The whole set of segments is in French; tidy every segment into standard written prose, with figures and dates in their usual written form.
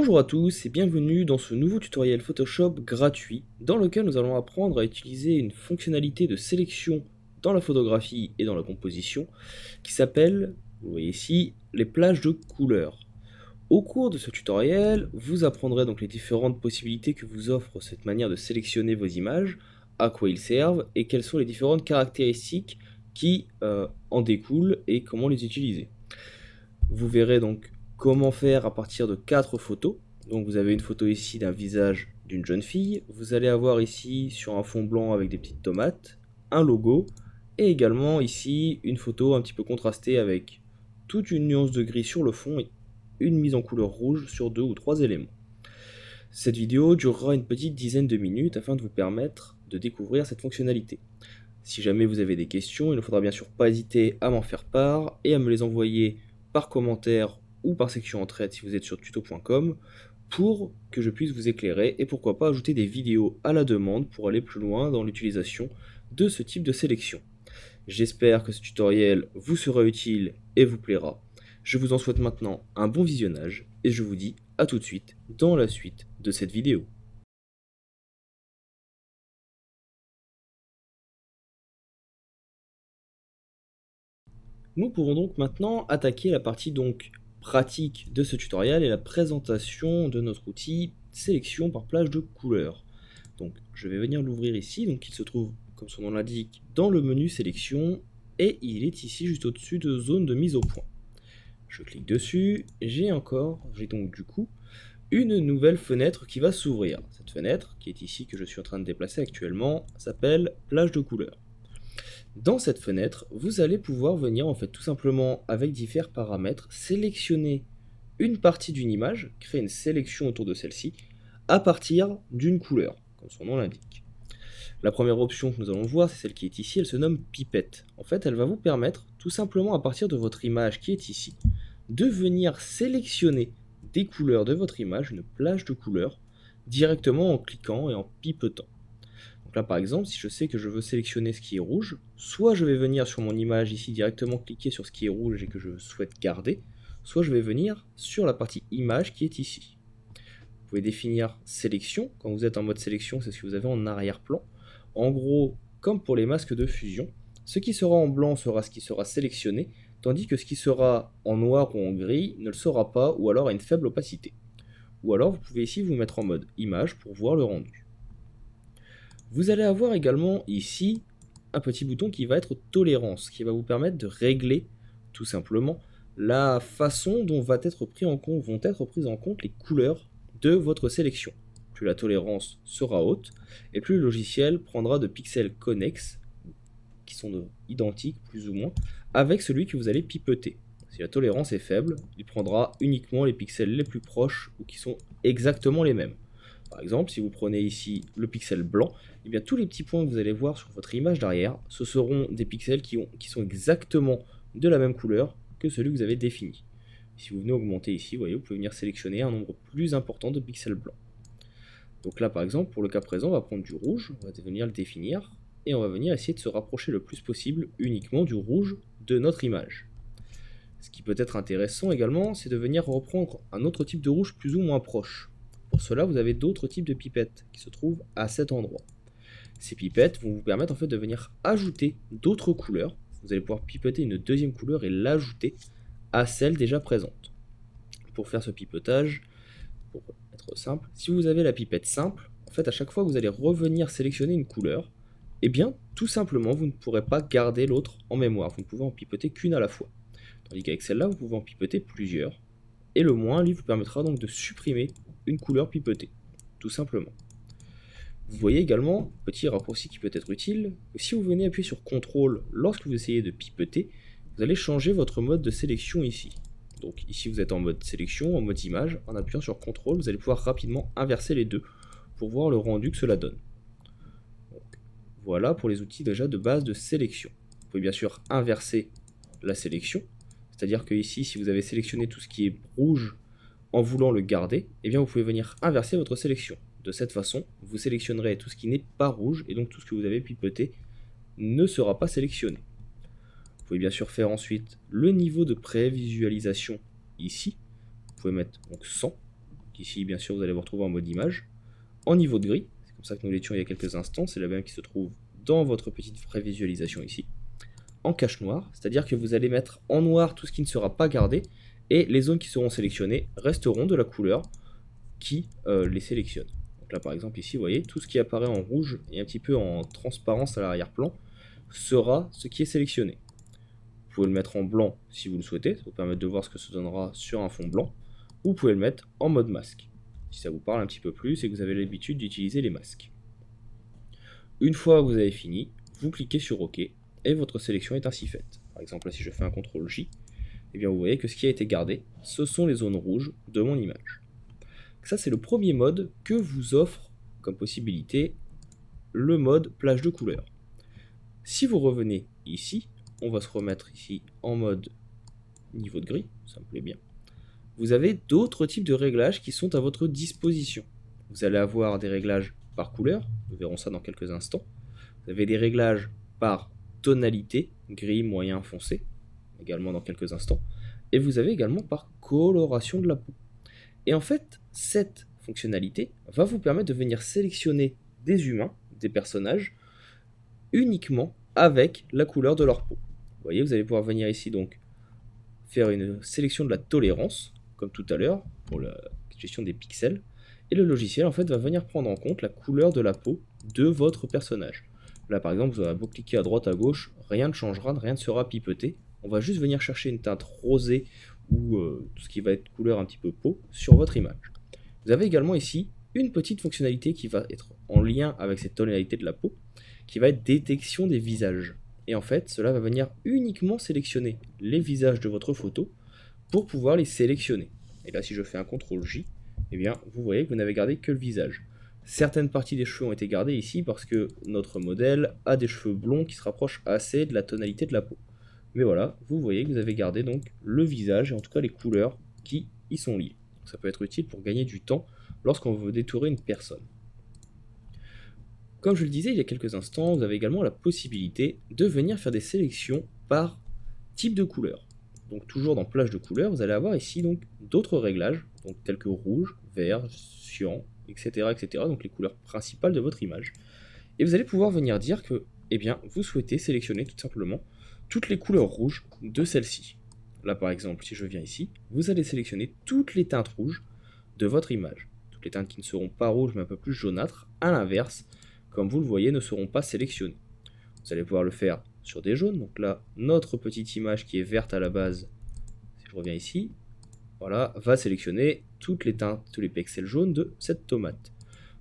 Bonjour à tous et bienvenue dans ce nouveau tutoriel Photoshop gratuit dans lequel nous allons apprendre à utiliser une fonctionnalité de sélection dans la photographie et dans la composition qui s'appelle, vous voyez ici, les plages de couleurs. Au cours de ce tutoriel, vous apprendrez donc les différentes possibilités que vous offre cette manière de sélectionner vos images, à quoi ils servent et quelles sont les différentes caractéristiques qui en découlent et comment les utiliser. Vous verrez donc comment faire à partir de 4 photos. Donc vous avez une photo ici d'un visage d'une jeune fille. Vous allez avoir ici sur un fond blanc avec des petites tomates, un logo, et également ici une photo un petit peu contrastée avec toute une nuance de gris sur le fond et une mise en couleur rouge sur 2 ou 3 éléments. Cette vidéo durera une petite dizaine de minutes afin de vous permettre de découvrir cette fonctionnalité. Si jamais vous avez des questions, il ne faudra bien sûr pas hésiter à m'en faire part et à me les envoyer par commentaire ou par section entraide si vous êtes sur tuto.com pour que je puisse vous éclairer et pourquoi pas ajouter des vidéos à la demande pour aller plus loin dans l'utilisation de ce type de sélection. J'espère que ce tutoriel vous sera utile et vous plaira. Je vous en souhaite maintenant un bon visionnage et je vous dis à tout de suite dans la suite de cette vidéo. Nous pourrons donc maintenant attaquer la partie pratique de ce tutoriel et la présentation de notre outil sélection par plage de couleurs. Donc je vais venir l'ouvrir ici, donc il se trouve comme son nom l'indique dans le menu sélection et il est ici juste au-dessus de zone de mise au point. Je clique dessus, j'ai donc du coup une nouvelle fenêtre qui va s'ouvrir. Cette fenêtre qui est ici que je suis en train de déplacer actuellement s'appelle plage de couleurs. Dans cette fenêtre, vous allez pouvoir venir tout simplement avec divers paramètres sélectionner une partie d'une image, créer une sélection autour de celle-ci à partir d'une couleur, comme son nom l'indique. La première option que nous allons voir, c'est celle qui est ici, elle se nomme pipette. En fait, elle va vous permettre tout simplement à partir de votre image qui est ici, de venir sélectionner des couleurs de votre image, une plage de couleurs, directement en cliquant et en pipetant. Donc là par exemple, si je sais que je veux sélectionner ce qui est rouge, soit je vais venir sur mon image ici directement cliquer sur ce qui est rouge et que je souhaite garder, soit je vais venir sur la partie image qui est ici. Vous pouvez définir sélection, quand vous êtes en mode sélection, c'est ce que vous avez en arrière-plan. En gros, comme pour les masques de fusion, ce qui sera en blanc sera ce qui sera sélectionné, tandis que ce qui sera en noir ou en gris ne le sera pas ou alors à une faible opacité. Ou alors vous pouvez ici vous mettre en mode image pour voir le rendu. Vous allez avoir également ici un petit bouton qui va être tolérance, qui va vous permettre de régler tout simplement la façon dont vont être prises en compte les couleurs de votre sélection. Plus la tolérance sera haute, et plus le logiciel prendra de pixels connexes, qui sont identiques plus ou moins, avec celui que vous allez pipeter. Si la tolérance est faible, il prendra uniquement les pixels les plus proches ou qui sont exactement les mêmes. Par exemple, si vous prenez ici le pixel blanc, eh bien tous les petits points que vous allez voir sur votre image d'arrière, ce seront des pixels qui sont exactement de la même couleur que celui que vous avez défini. Si vous venez augmenter ici, vous voyez, vous pouvez venir sélectionner un nombre plus important de pixels blancs. Donc là, par exemple, pour le cas présent, on va prendre du rouge, on va venir le définir, et on va venir essayer de se rapprocher le plus possible uniquement du rouge de notre image. Ce qui peut être intéressant également, c'est de venir reprendre un autre type de rouge plus ou moins proche. Pour cela, vous avez d'autres types de pipettes qui se trouvent à cet endroit. Ces pipettes vont vous permettre de venir ajouter d'autres couleurs. Vous allez pouvoir pipeter une deuxième couleur et l'ajouter à celle déjà présente. Pour faire ce pipetage, pour être simple, si vous avez la pipette simple, en fait à chaque fois que vous allez revenir sélectionner une couleur, eh bien tout simplement vous ne pourrez pas garder l'autre en mémoire. Vous ne pouvez en pipeter qu'une à la fois. Tandis qu'avec celle-là, vous pouvez en pipeter plusieurs. Et le moins, lui, vous permettra donc de supprimer une couleur pipetée, tout simplement. Vous voyez également, petit raccourci qui peut être utile, que si vous venez appuyer sur CTRL lorsque vous essayez de pipeter, vous allez changer votre mode de sélection ici. Donc ici vous êtes en mode sélection, en mode image, en appuyant sur CTRL, vous allez pouvoir rapidement inverser les deux pour voir le rendu que cela donne. Donc, voilà pour les outils déjà de base de sélection. Vous pouvez bien sûr inverser la sélection, c'est-à-dire que ici, si vous avez sélectionné tout ce qui est rouge en voulant le garder, eh bien vous pouvez venir inverser votre sélection. De cette façon, vous sélectionnerez tout ce qui n'est pas rouge, et donc tout ce que vous avez pipeté ne sera pas sélectionné. Vous pouvez bien sûr faire ensuite le niveau de prévisualisation ici. Vous pouvez mettre donc 100, ici, bien sûr, vous allez vous retrouver en mode image, en niveau de gris, c'est comme ça que nous l'étions il y a quelques instants, c'est la même qui se trouve dans votre petite prévisualisation ici, en cache noire, c'est-à-dire que vous allez mettre en noir tout ce qui ne sera pas gardé, et les zones qui seront sélectionnées resteront de la couleur qui les sélectionne. Donc là par exemple ici, vous voyez, tout ce qui apparaît en rouge et un petit peu en transparence à l'arrière-plan sera ce qui est sélectionné. Vous pouvez le mettre en blanc si vous le souhaitez, ça vous permet de voir ce que ça donnera sur un fond blanc, ou vous pouvez le mettre en mode masque, si ça vous parle un petit peu plus et que vous avez l'habitude d'utiliser les masques. Une fois que vous avez fini, vous cliquez sur OK et votre sélection est ainsi faite. Par exemple là si je fais un CTRL J, eh bien vous voyez que ce qui a été gardé, ce sont les zones rouges de mon image. Ça c'est le premier mode que vous offre comme possibilité le mode plage de couleurs. Si vous revenez ici, on va se remettre ici en mode niveau de gris, ça me plaît bien. Vous avez d'autres types de réglages qui sont à votre disposition. Vous allez avoir des réglages par couleur, nous verrons ça dans quelques instants. Vous avez des réglages par tonalité, gris, moyen, foncé, également dans quelques instants. Et vous avez également par coloration de la peau. Et en fait, cette fonctionnalité va vous permettre de venir sélectionner des humains, des personnages, uniquement avec la couleur de leur peau. Vous voyez, vous allez pouvoir venir ici donc faire une sélection de la tolérance, comme tout à l'heure, pour la gestion des pixels. Et le logiciel en fait va venir prendre en compte la couleur de la peau de votre personnage. Là par exemple, vous aurez beau cliquer à droite à gauche, rien ne changera, rien ne sera pipeauté. On va juste venir chercher une teinte rosée ou tout ce qui va être couleur un petit peu peau sur votre image. Vous avez également ici une petite fonctionnalité qui va être en lien avec cette tonalité de la peau, qui va être détection des visages. Et en fait, cela va venir uniquement sélectionner les visages de votre photo pour pouvoir les sélectionner. Et là, si je fais un CTRL J, eh bien, vous voyez que vous n'avez gardé que le visage. Certaines parties des cheveux ont été gardées ici parce que notre modèle a des cheveux blonds qui se rapprochent assez de la tonalité de la peau. Mais voilà, vous voyez que vous avez gardé donc le visage et en tout cas les couleurs qui y sont liées. Donc ça peut être utile pour gagner du temps lorsqu'on veut détourer une personne. Comme je le disais il y a quelques instants, vous avez également la possibilité de venir faire des sélections par type de couleur. Donc toujours dans plage de couleurs, vous allez avoir ici donc d'autres réglages, donc tels que rouge, vert, cyan, etc., etc. Donc les couleurs principales de votre image. Et vous allez pouvoir venir dire que, eh bien, vous souhaitez sélectionner tout simplement toutes les couleurs rouges de celle-ci. Là par exemple, si je viens ici, vous allez sélectionner toutes les teintes rouges de votre image. Toutes les teintes qui ne seront pas rouges mais un peu plus jaunâtres, à l'inverse, comme vous le voyez, ne seront pas sélectionnées. Vous allez pouvoir le faire sur des jaunes, donc là, notre petite image qui est verte à la base, si je reviens ici, voilà, va sélectionner toutes les teintes, tous les pixels jaunes de cette tomate.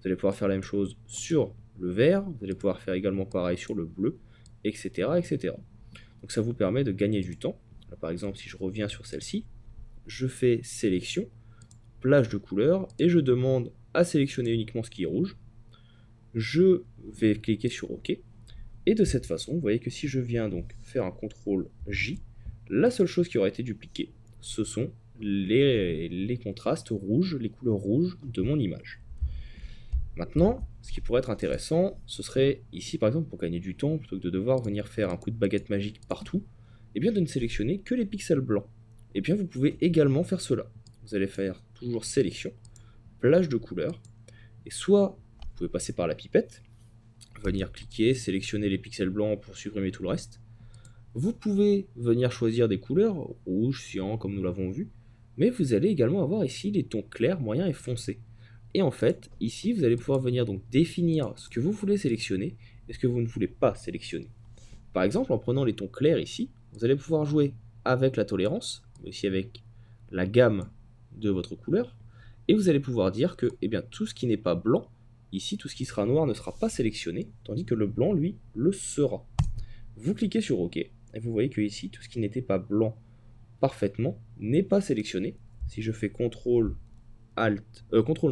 Vous allez pouvoir faire la même chose sur le vert, vous allez pouvoir faire également pareil sur le bleu, etc., etc. Donc ça vous permet de gagner du temps. Là, par exemple, si je reviens sur celle-ci, je fais sélection, plage de couleurs, et je demande à sélectionner uniquement ce qui est rouge. Je vais cliquer sur OK. Et de cette façon, vous voyez que si je viens donc faire un CTRL J, la seule chose qui aura été dupliquée, ce sont les contrastes rouges, les couleurs rouges de mon image. Maintenant, ce qui pourrait être intéressant, ce serait ici par exemple pour gagner du temps, plutôt que de devoir venir faire un coup de baguette magique partout, et bien de ne sélectionner que les pixels blancs. Et bien vous pouvez également faire cela. Vous allez faire toujours sélection, plage de couleurs, et soit vous pouvez passer par la pipette, venir cliquer, sélectionner les pixels blancs pour supprimer tout le reste. Vous pouvez venir choisir des couleurs, rouge, cyan, comme nous l'avons vu, mais vous allez également avoir ici les tons clairs, moyens et foncés. Et en fait, ici, vous allez pouvoir venir donc définir ce que vous voulez sélectionner et ce que vous ne voulez pas sélectionner. Par exemple, en prenant les tons clairs ici, vous allez pouvoir jouer avec la tolérance, mais aussi avec la gamme de votre couleur, et vous allez pouvoir dire que eh bien, tout ce qui n'est pas blanc, ici, tout ce qui sera noir ne sera pas sélectionné, tandis que le blanc, lui, le sera. Vous cliquez sur OK, et vous voyez que ici, tout ce qui n'était pas blanc parfaitement n'est pas sélectionné. Si je fais CTRL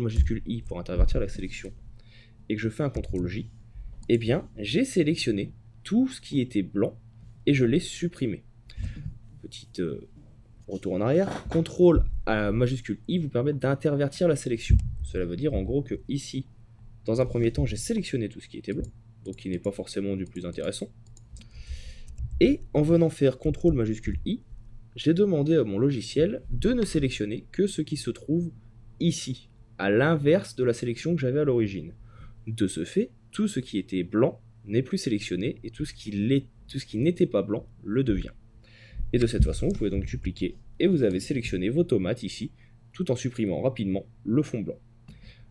majuscule I pour intervertir la sélection, et que je fais un CTRL J, eh bien, j'ai sélectionné tout ce qui était blanc, et je l'ai supprimé. Petite retour en arrière, CTRL majuscule I vous permet d'intervertir la sélection. Cela veut dire en gros que ici, dans un premier temps, j'ai sélectionné tout ce qui était blanc, donc qui n'est pas forcément du plus intéressant. Et en venant faire CTRL majuscule I, j'ai demandé à mon logiciel de ne sélectionner que ce qui se trouve ici, à l'inverse de la sélection que j'avais à l'origine. De ce fait, tout ce qui était blanc n'est plus sélectionné et tout ce qui n'était pas blanc le devient. Et de cette façon, vous pouvez donc dupliquer et vous avez sélectionné vos tomates ici, tout en supprimant rapidement le fond blanc.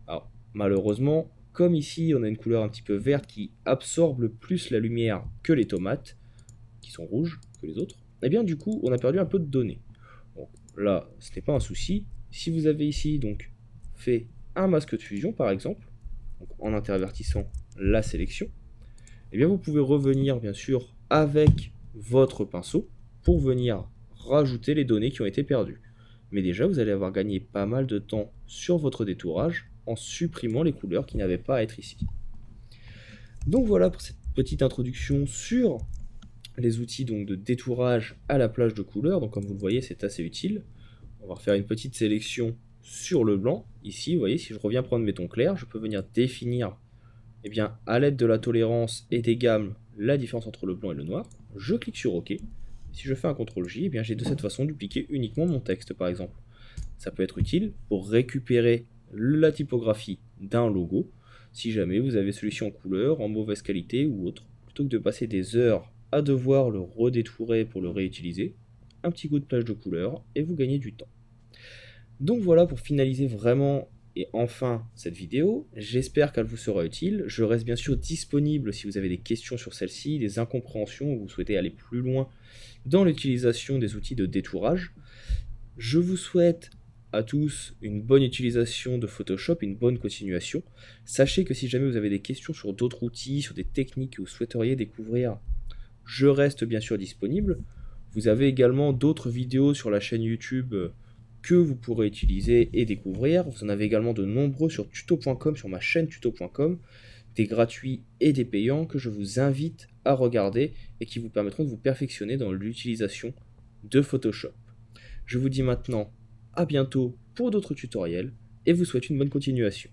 Alors, malheureusement, comme ici on a une couleur un petit peu verte qui absorbe plus la lumière que les tomates, qui sont rouges que les autres, et bien du coup on a perdu un peu de données. Donc là, ce n'est pas un souci. Si vous avez ici donc fait un masque de fusion par exemple, donc en intervertissant la sélection, et bien vous pouvez revenir bien sûr avec votre pinceau pour venir rajouter les données qui ont été perdues. Mais déjà, vous allez avoir gagné pas mal de temps sur votre détourage en supprimant les couleurs qui n'avaient pas à être ici. Donc voilà pour cette petite introduction sur les outils donc de détourage à la plage de couleurs. Donc comme vous le voyez, c'est assez utile. On va refaire une petite sélection sur le blanc. Ici, vous voyez, si je reviens prendre mes tons clairs, je peux venir définir bien, à l'aide de la tolérance et des gammes la différence entre le blanc et le noir. Je clique sur OK. Si je fais un CTRL-J, j'ai de cette façon dupliqué uniquement mon texte par exemple. Ça peut être utile pour récupérer la typographie d'un logo, si jamais vous avez celui-ci en couleur, en mauvaise qualité ou autre, plutôt que de passer des heures à devoir le redétourer pour le réutiliser, un petit coup de plage de couleur et vous gagnez du temps. Donc voilà pour finaliser vraiment et enfin cette vidéo, j'espère qu'elle vous sera utile. Je reste bien sûr disponible si vous avez des questions sur celle-ci, des incompréhensions ou vous souhaitez aller plus loin dans l'utilisation des outils de détourage. Je vous souhaite à tous une bonne utilisation de Photoshop et une bonne continuation. Sachez que si jamais vous avez des questions sur d'autres outils, sur des techniques que vous souhaiteriez découvrir, je reste bien sûr disponible. Vous avez également d'autres vidéos sur la chaîne YouTube que vous pourrez utiliser et découvrir. Vous en avez également de nombreux sur tuto.com, sur ma chaîne tuto.com, des gratuits et des payants que je vous invite à regarder et qui vous permettront de vous perfectionner dans l'utilisation de Photoshop. Je vous dis maintenant à bientôt pour d'autres tutoriels et vous souhaite une bonne continuation.